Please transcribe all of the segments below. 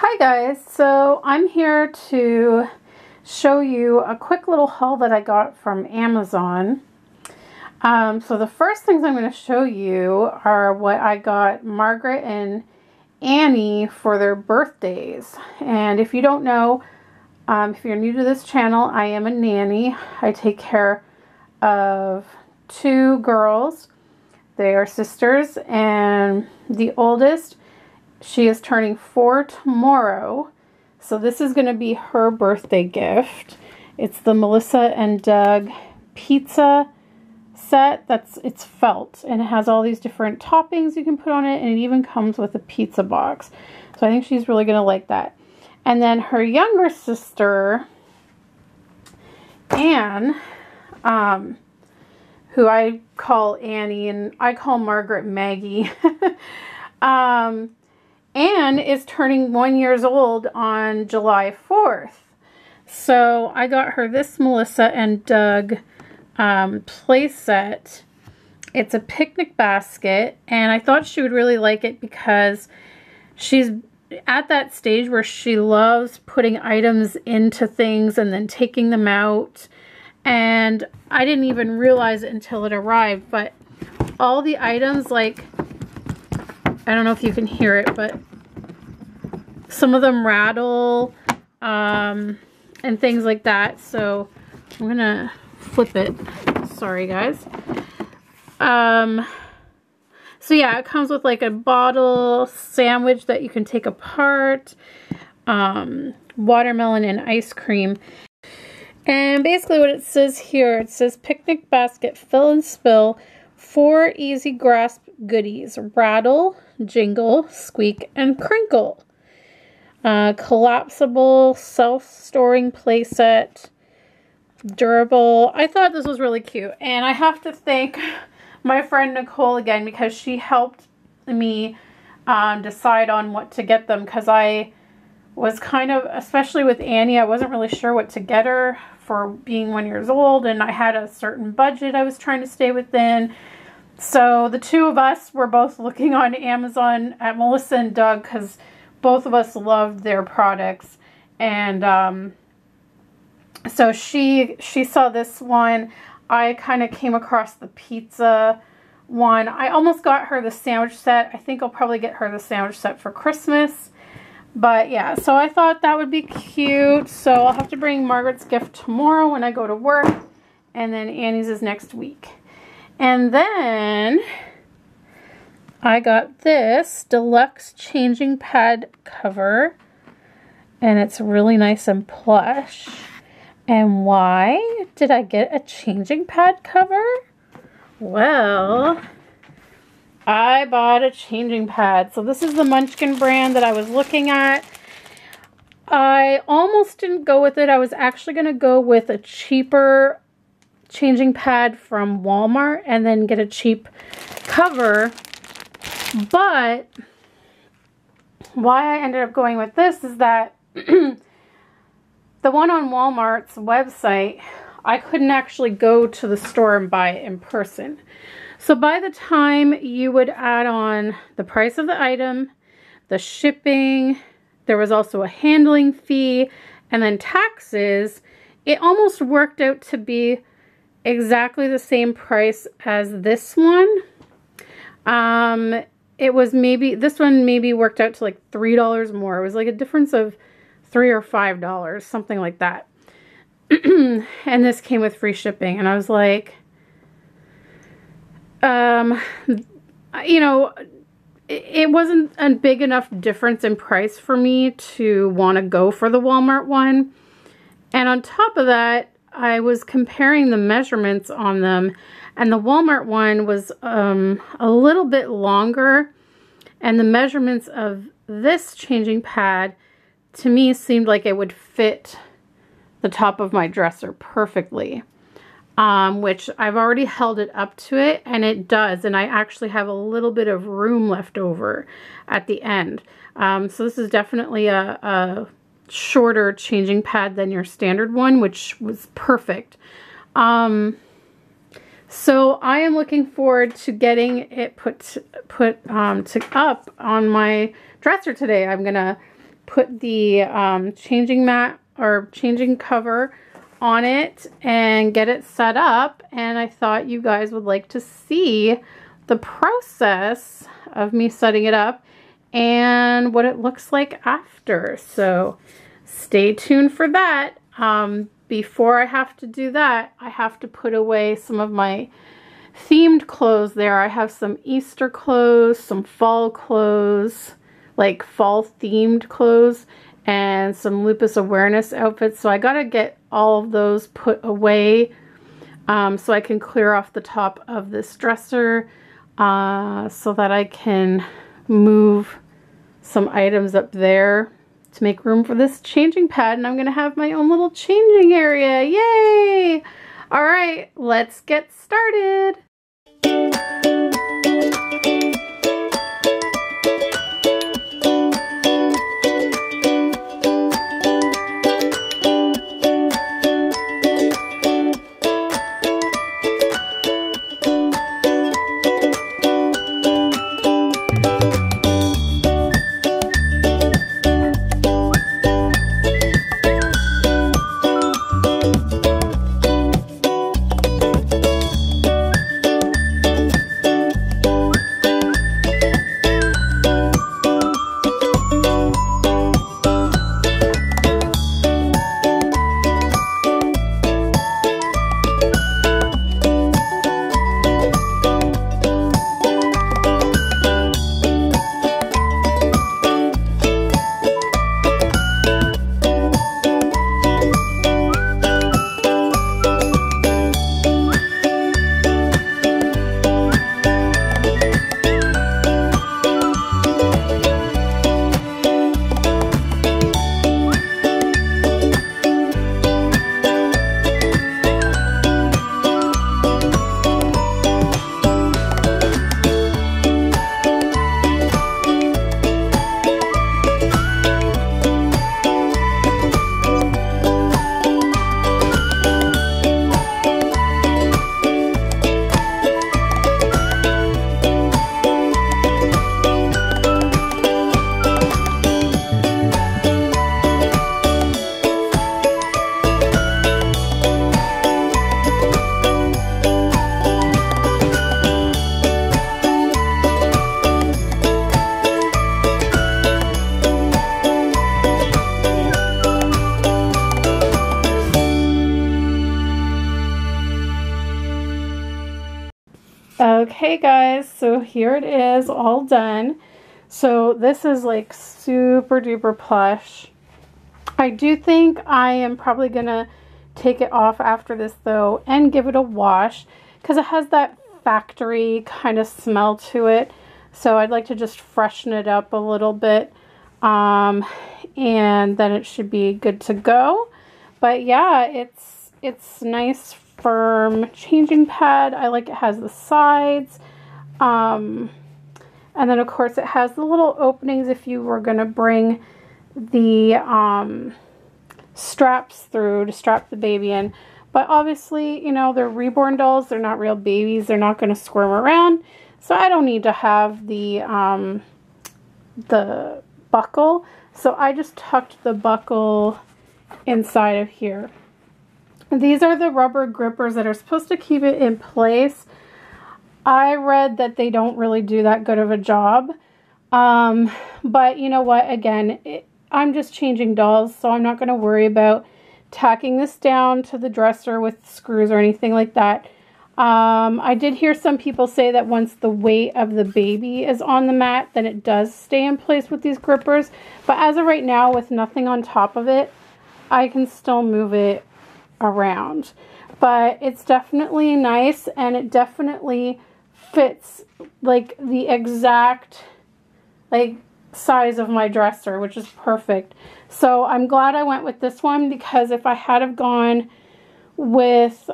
Hi guys, so I'm here to show you a quick little haul that I got from Amazon. So the first things I'm going to show you are what I got Margaret and Annie for their birthdays. And if you don't know, if you're new to this channel, I am a nanny. I take care of two girls. They are sisters, and the oldest, she is turning 4 tomorrow, so this is going to be her birthday gift. It's the Melissa and Doug pizza set. It's felt, and it has all these different toppings you can put on it, and it even comes with a pizza box. So I think she's really going to like that. And then her younger sister, Anne, who I call Annie, and I call Margaret Maggie. Anne is turning 1 year old on July 4th. So I got her this Melissa and Doug play set. It's a picnic basket, and I thought she would really like it because she's at that stage where she loves putting items into things and then taking them out. And I didn't even realize it until it arrived, but all the items, like, I don't know if you can hear it, but some of them rattle and things like that. So I'm gonna flip it. Sorry guys. So yeah, it comes with like a bottle sandwich that you can take apart, watermelon and ice cream. And basically what it says here, it says picnic basket, fill and spill, 4 easy grasp goodies: rattle, jingle, squeak, and crinkle. Collapsible, self-storing playset, durable. I thought this was really cute, and I have to thank my friend Nicole again because she helped me decide on what to get them, because I was kind of, especially with Annie, I wasn't really sure what to get her for being 1 year old, and I had a certain budget I was trying to stay within. So the two of us were both looking on Amazon at Melissa and Doug because both of us loved their products. And so she saw this one. I kind of came across the pizza one. I almost got her the sandwich set. I think I'll probably get her the sandwich set for Christmas. But yeah, so I thought that would be cute. So I'll have to bring Margaret's gift tomorrow when I go to work. And then Annie's is next week. And then I got this deluxe changing pad cover, and it's really nice and plush. And why did I get a changing pad cover? Well, I bought a changing pad. So this is the Munchkin brand that I was looking at. I almost didn't go with it. I was actually going to go with a cheaper changing pad from Walmart and then get a cheap cover. But why I ended up going with this is that the one on Walmart's website, I couldn't actually go to the store and buy it in person. So by the time you would add on the price of the item, the shipping, there was also a handling fee, and then taxes, it almost worked out to be exactly the same price as this one. It was maybe, this one maybe worked out to like $3 more. It was like a difference of $3 or $5, something like that. And this came with free shipping, and I was like, you know, it wasn't a big enough difference in price for me to want to go for the Walmart one. And on top of that, I was comparing the measurements on them, and the Walmart one was a little bit longer, and the measurements of this changing pad to me seemed like it would fit the top of my dresser perfectly, which I've already held it up to it, and it does, and I actually have a little bit of room left over at the end. So this is definitely a shorter changing pad than your standard one, which was perfect. So I am looking forward to getting it put up on my dresser today. I'm gonna put the changing mat or changing cover on it and get it set up, and I thought you guys would like to see the process of me setting it up and what it looks like after. So stay tuned for that. Before I have to do that, I have to put away some of my themed clothes there. I have some Easter clothes, some fall clothes, like fall themed clothes, and some lupus awareness outfits. So I gotta get all of those put away so I can clear off the top of this dresser so that I can move some items up there to make room for this changing pad, and I'm gonna have my own little changing area. Yay! All right, let's get started. Okay guys, so here it is all done. So this is like super duper plush. I do think I am probably gonna take it off after this though and give it a wash because it has that factory kind of smell to it. So I'd like to just freshen it up a little bit and then it should be good to go. But yeah, it's nice firm changing pad. I like it has the sides and then of course it has the little openings if you were going to bring the straps through to strap the baby in. But obviously, you know, they're Reborn dolls, they're not real babies, they're not going to squirm around, so I don't need to have the buckle. So I just tucked the buckle inside of here. These are the rubber grippers that are supposed to keep it in place. I read that they don't really do that good of a job. But you know what? Again, I'm just changing dolls, so I'm not going to worry about tacking this down to the dresser with screws or anything like that. I did hear some people say that once the weight of the baby is on the mat, then it does stay in place with these grippers. But as of right now, with nothing on top of it, I can still move it around. But it's definitely nice, and it definitely fits like the exact like size of my dresser, which is perfect. So I'm glad I went with this one, because if I had have gone with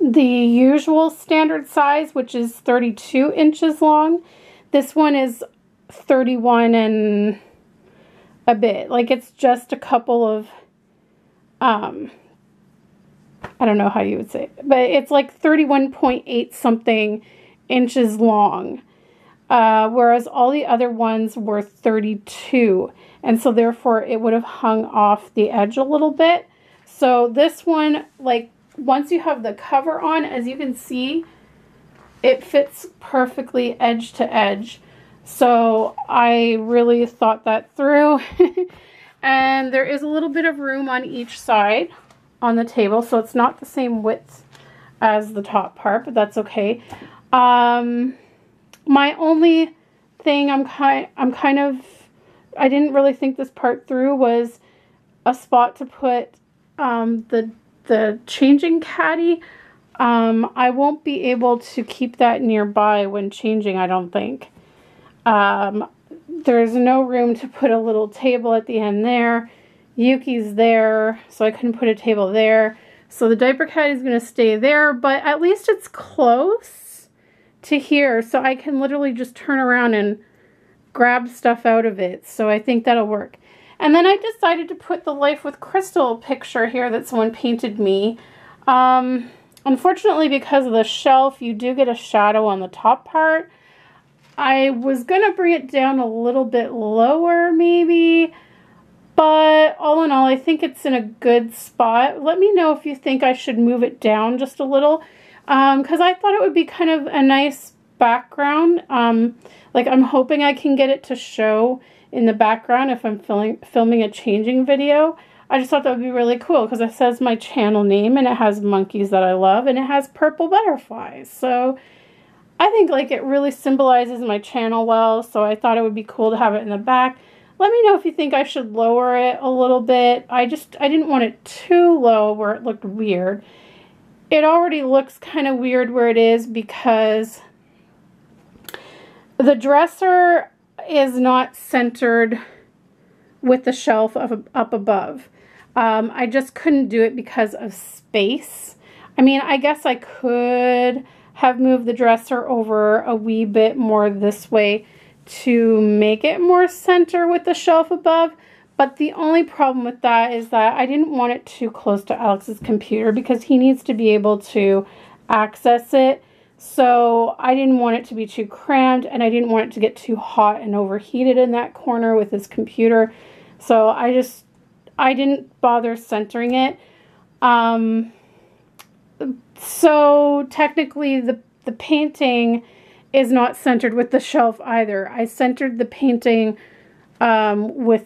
the usual standard size, which is 32 inches long, this one is 31 and a bit. Like, it's just a couple of I don't know how you would say it, but it's like 31.8 something inches long. whereas all the other ones were 32. And so therefore it would have hung off the edge a little bit. So this one, like once you have the cover on, as you can see, it fits perfectly edge to edge. So I really thought that through. And there is a little bit of room on each side on the table, so it's not the same width as the top part, but that's okay. My only thing I didn't really think this part through was a spot to put the changing caddy. I won't be able to keep that nearby when changing, I don't think. There's no room to put a little table at the end there. Yuki's there, so I couldn't put a table there. So the diaper caddy is going to stay there, but at least it's close to here, so I can literally just turn around and grab stuff out of it. So I think that'll work. And then I decided to put the Life with Krystle picture here that someone painted me. Unfortunately, because of the shelf, you do get a shadow on the top part. I was going to bring it down a little bit lower maybe, but all in all, I think it's in a good spot. Let me know if you think I should move it down just a little, because I thought it would be kind of a nice background. Like I'm hoping I can get it to show in the background if I'm filming a changing video. I just thought that would be really cool because it says my channel name and it has monkeys that I love and it has purple butterflies. So I think like it really symbolizes my channel well, so I thought it would be cool to have it in the back. Let me know if you think I should lower it a little bit. I didn't want it too low where it looked weird. It already looks kind of weird where it is because the dresser is not centered with the shelf up above. I just couldn't do it because of space. I mean, I guess I could have moved the dresser over a wee bit more this way to make it more center with the shelf above, but the only problem with that is that I didn't want it too close to Alex's computer because he needs to be able to access it. So I didn't want it to be too cramped and I didn't want it to get too hot and overheated in that corner with his computer. So I didn't bother centering it. So technically the painting is not centered with the shelf either. I centered the painting with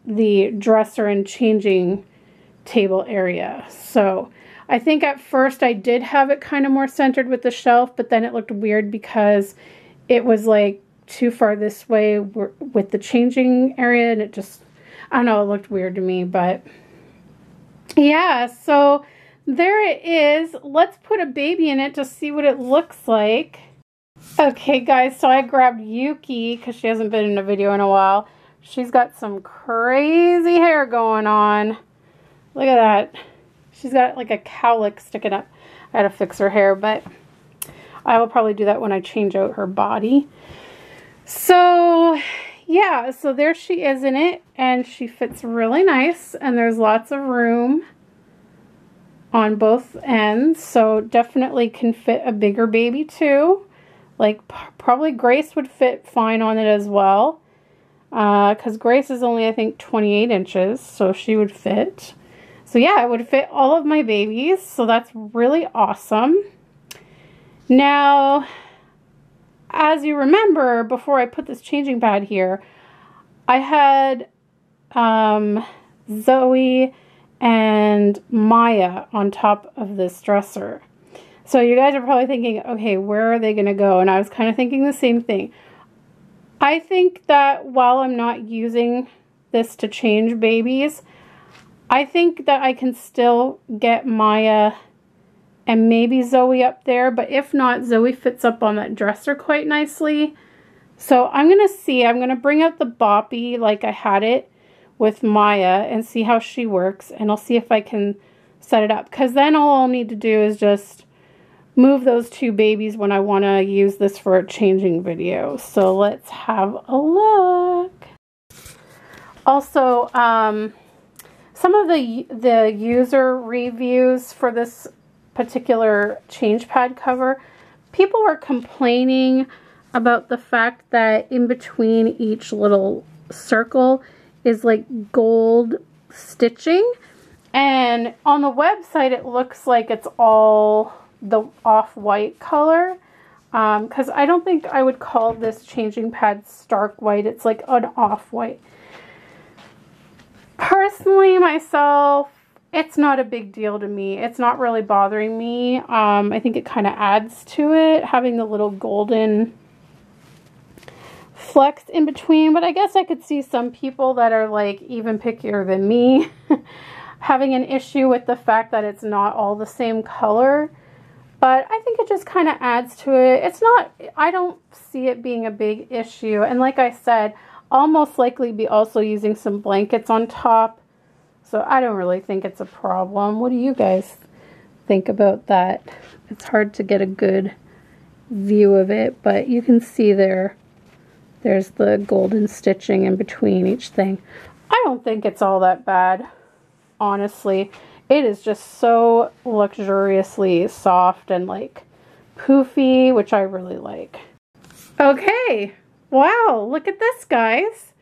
the dresser and changing table area. So I think at first I did have it kind of more centered with the shelf, but then it looked weird because it was like too far this way with the changing area and it just, I don't know, it looked weird to me, but yeah, so there it is. Let's put a baby in it to see what it looks like. Okay guys, so I grabbed Yuki because she hasn't been in a video in a while. She's got some crazy hair going on. Look at that. She's got like a cowlick sticking up. I had to fix her hair, but I will probably do that when I change out her body. So yeah, so there she is in it, and she fits really nice, and there's lots of room on both ends, so definitely can fit a bigger baby too. Like probably Grace would fit fine on it as well, because Grace is only I think 28 inches, so she would fit. So yeah, it would fit all of my babies, so that's really awesome. Now, as you remember, before I put this changing pad here, I had Zoe and Maya on top of this dresser. So you guys are probably thinking, okay, where are they going to go? And I was kind of thinking the same thing. I think that while I'm not using this to change babies, I think that I can still get Maya and maybe Zoe up there. But if not, Zoe fits up on that dresser quite nicely. So I'm going to see. I'm going to bring out the boppy like I had it with Maya and see how she works. And I'll see if I can set it up. Because then all I'll need to do is just move those two babies when I want to use this for a changing video. So let's have a look. Also, some of the user reviews for this particular change pad cover, people were complaining about the fact that in between each little circle is like gold stitching. And on the website, it looks like it's all the off-white color. Because I don't think I would call this changing pad stark white. It's like an off-white. Personally, myself, it's not a big deal to me. It's not really bothering me. I think it kind of adds to it, having the little golden flecks in between. But I guess I could see some people that are like even pickier than me having an issue with the fact that it's not all the same color. But I think it just kind of adds to it. It's not, I don't see it being a big issue. And like I said, I'll most likely be also using some blankets on top. So I don't really think it's a problem. What do you guys think about that? It's hard to get a good view of it, but you can see there's the golden stitching in between each thing. I don't think it's all that bad, honestly. It is just so luxuriously soft and like poofy, which I really like. Okay, wow, look at this, guys.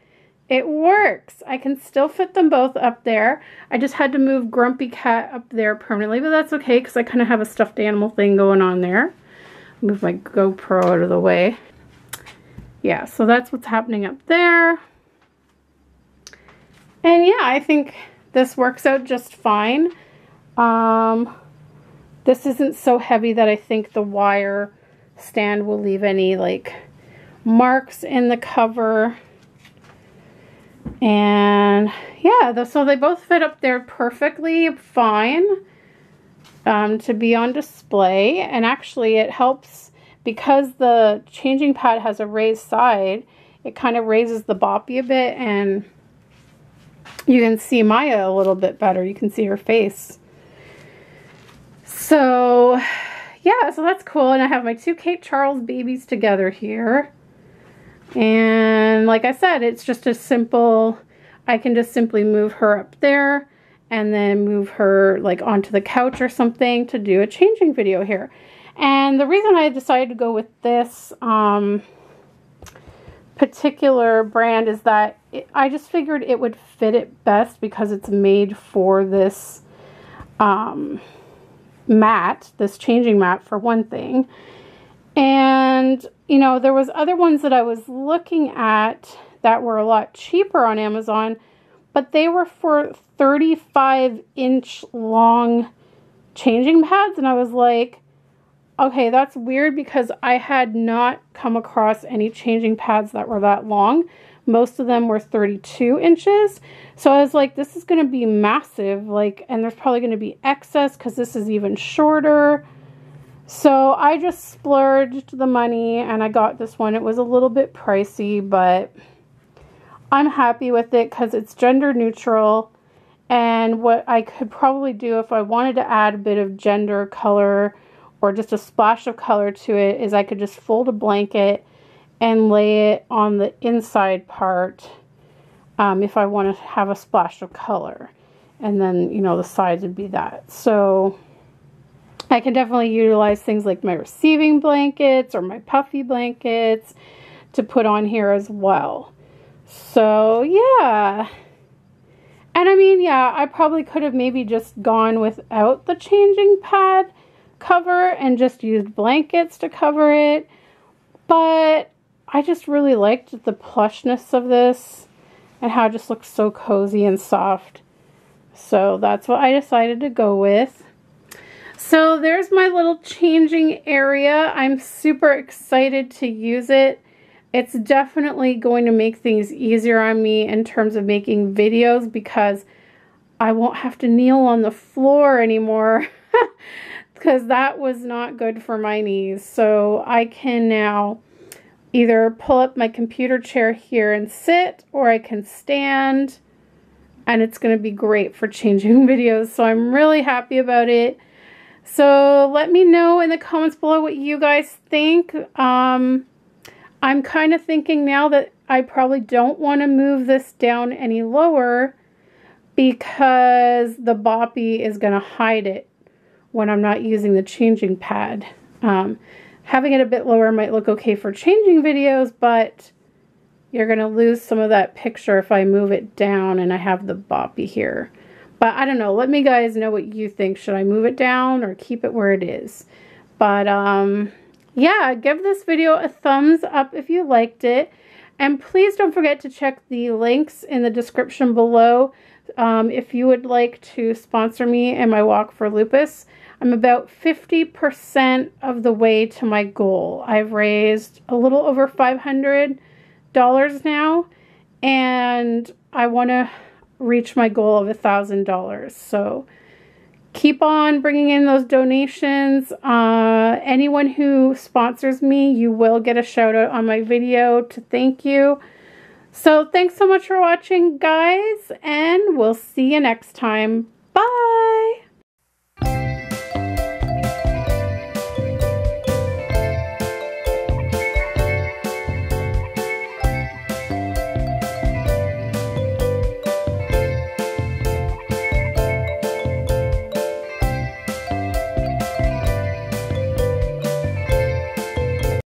It works. I can still fit them both up there. I just had to move Grumpy Cat up there permanently, but that's okay because I kind of have a stuffed animal thing going on there. Move my GoPro out of the way. Yeah, so that's what's happening up there. And yeah, I think this works out just fine. This isn't so heavy that I think the wire stand will leave any like marks in the cover. And yeah, so they both fit up there perfectly fine to be on display. And actually it helps because the changing pad has a raised side. It kind of raises the boppy a bit, and you can see Maya a little bit better. You can see her face. So yeah, so that's cool. And I have my two Kate Charles babies together here. And like I said, it's just a simple, I can just simply move her up there and then move her like onto the couch or something to do a changing video here. And the reason I decided to go with this particular brand is that I just figured it would fit it best because it's made for this mat, this changing mat for one thing. And you know, there was other ones that I was looking at that were a lot cheaper on Amazon, but they were for 35-inch long changing pads. And I was like, okay, that's weird because I had not come across any changing pads that were that long. Most of them were 32 inches. So I was like, this is going to be massive. Like, and there's probably going to be excess because this is even shorter. So I just splurged the money and I got this one. It was a little bit pricey, but I'm happy with it because it's gender neutral. And what I could probably do if I wanted to add a bit of gender color or just a splash of color to it is I could just fold a blanket and lay it on the inside part if I want to have a splash of color. And then, you know, the sides would be that. So I can definitely utilize things like my receiving blankets or my puffy blankets to put on here as well. So yeah. And I mean, yeah, I probably could have maybe just gone without the changing pad cover and just used blankets to cover it. But I just really liked the plushness of this and how it just looks so cozy and soft. So that's what I decided to go with. So there's my little changing area. I'm super excited to use it. It's definitely going to make things easier on me in terms of making videos because I won't have to kneel on the floor anymore because that was not good for my knees. So I can now either pull up my computer chair here and sit, or I can stand, and it's going to be great for changing videos. So I'm really happy about it. So let me know in the comments below what you guys think. I'm kind of thinking now that I probably don't want to move this down any lower because the boppy is going to hide it when I'm not using the changing pad. having it a bit lower might look okay for changing videos, but you're going to lose some of that picture if I move it down and I have the boppy here. But I don't know. Let me guys know what you think. Should I move it down or keep it where it is? But yeah, give this video a thumbs up if you liked it. And please don't forget to check the links in the description below if you would like to sponsor me in my walk for lupus. I'm about 50% of the way to my goal. I've raised a little over $500 now, and I want to reach my goal of $1,000. So keep on bringing in those donations. Anyone who sponsors me, you will get a shout out on my video to thank you. So thanks so much for watching, guys, and we'll see you next time.